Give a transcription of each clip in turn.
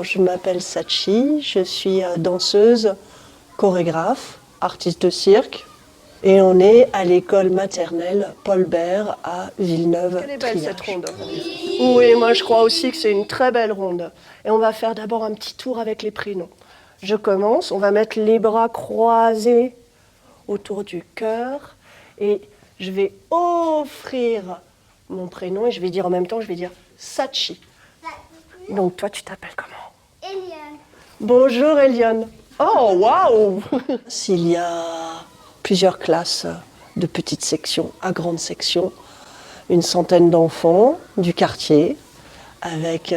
Je m'appelle Sachi, je suis danseuse, chorégraphe, artiste de cirque. Et on est à l'école maternelle Paul Bert à Villeneuve-Triage. Elle est belle cette ronde. Oui, moi je crois aussi que c'est une très belle ronde. Et on va faire d'abord un petit tour avec les prénoms. Je commence, on va mettre les bras croisés autour du cœur. Et je vais offrir mon prénom et je vais dire en même temps, je vais dire Sachi. Donc toi tu t'appelles comment? Eliane. Bonjour Eliane. Oh waouh. S'il y a plusieurs classes de petites sections à grandes sections, une centaine d'enfants du quartier avec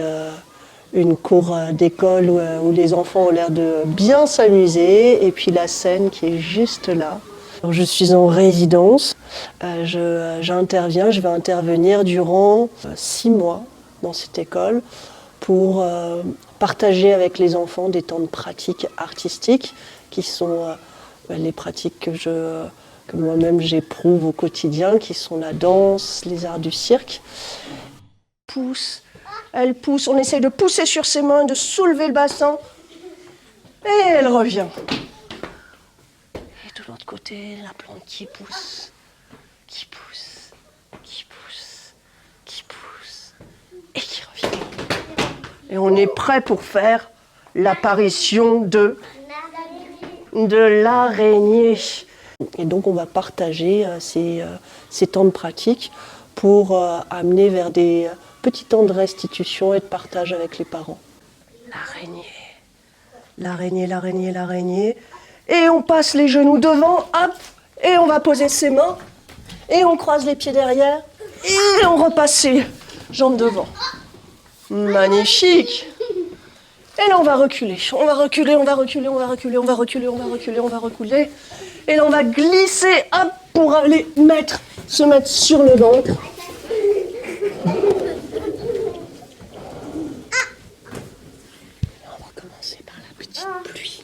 une cour d'école où les enfants ont l'air de bien s'amuser et puis la scène qui est juste là. Alors, je suis en résidence, je vais intervenir durant 6 mois dans cette école pour partager avec les enfants des temps de pratique artistique qui sont les pratiques que moi-même j'éprouve au quotidien, qui sont la danse, les arts du cirque. Elle pousse, on essaie de pousser sur ses mains, de soulever le bassin, et elle revient. Et de l'autre côté, la plante qui pousse, qui pousse, qui pousse, qui pousse, et qui revient. Et on est prêt pour faire l'apparition de l'araignée. Et donc on va partager ces temps de pratique pour amener vers des petits temps de restitution et de partage avec les parents. L'araignée, l'araignée, l'araignée, l'araignée. Et on passe les genoux devant, hop, et on va poser ses mains, et on croise les pieds derrière, et on repasse ses jambes devant. Magnifique! Et là on va reculer, on va reculer, on va reculer, on va reculer, on va reculer, on va reculer, on va reculer. Et là on va glisser, hop, pour aller se mettre sur le ventre. On va commencer par la petite pluie,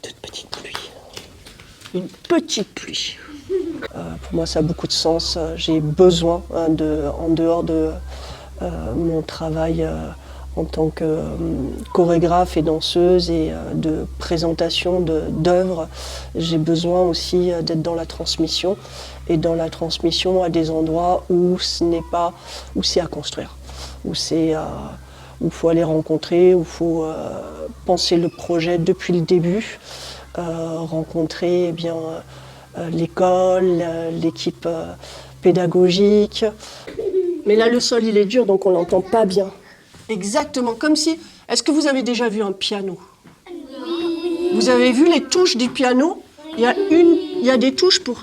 toute petite pluie. Une petite pluie. Pour moi ça a beaucoup de sens, j'ai besoin en dehors de mon travail en tant que chorégraphe et danseuse et de présentation d'œuvres, j'ai besoin aussi d'être dans la transmission et dans la transmission à des endroits où c'est à construire, où il faut aller rencontrer, où il faut penser le projet depuis le début, rencontrer l'école, l'équipe pédagogique. Mais là le sol il est dur donc on l'entend pas bien. Exactement, comme si... Est-ce que vous avez déjà vu un piano? Oui. Vous avez vu les touches du piano? Il y a des touches pour...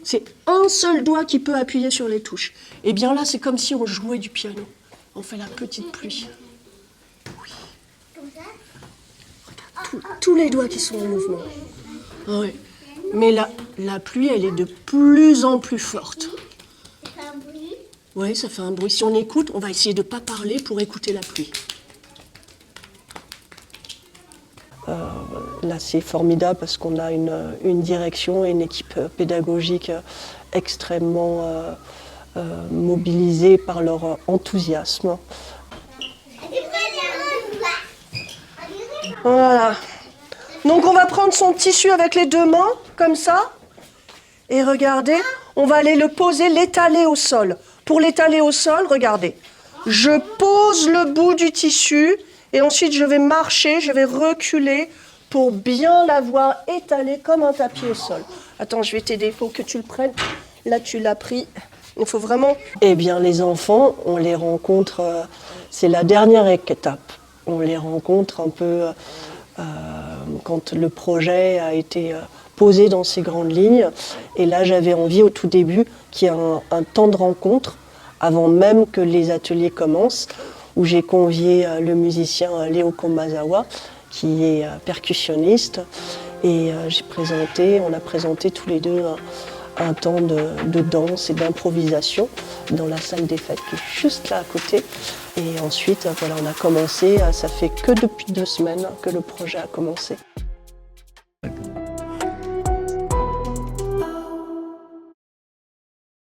C'est un seul doigt qui peut appuyer sur les touches. Et bien là, c'est comme si on jouait du piano. On fait la petite pluie. Oui. Regarde, tous les doigts qui sont en mouvement. Oui. Mais la pluie, elle est de plus en plus forte. Oui, ça fait un bruit. Si on écoute, on va essayer de ne pas parler pour écouter la pluie. Là, c'est formidable parce qu'on a une direction et une équipe pédagogique extrêmement mobilisée par leur enthousiasme. Voilà. Donc on va prendre son tissu avec les 2 mains, comme ça. Et regardez, on va aller le poser, l'étaler au sol. Pour l'étaler au sol, regardez, je pose le bout du tissu et ensuite je vais marcher, je vais reculer pour bien l'avoir étalé comme un tapis au sol. Attends, je vais t'aider, il faut que tu le prennes. Là, tu l'as pris. Il faut vraiment... Eh bien, les enfants, on les rencontre, c'est la dernière étape. On les rencontre un peu quand le projet a été posé dans ces grandes lignes. Et là, j'avais envie au tout début qu'il y ait un temps de rencontre avant même que les ateliers commencent, où j'ai convié le musicien Léo Komazawa, qui est percussionniste, et on a présenté tous les deux un temps de danse et d'improvisation dans la salle des fêtes qui est juste là à côté. Et ensuite, voilà, on a commencé, ça fait que depuis 2 semaines que le projet a commencé.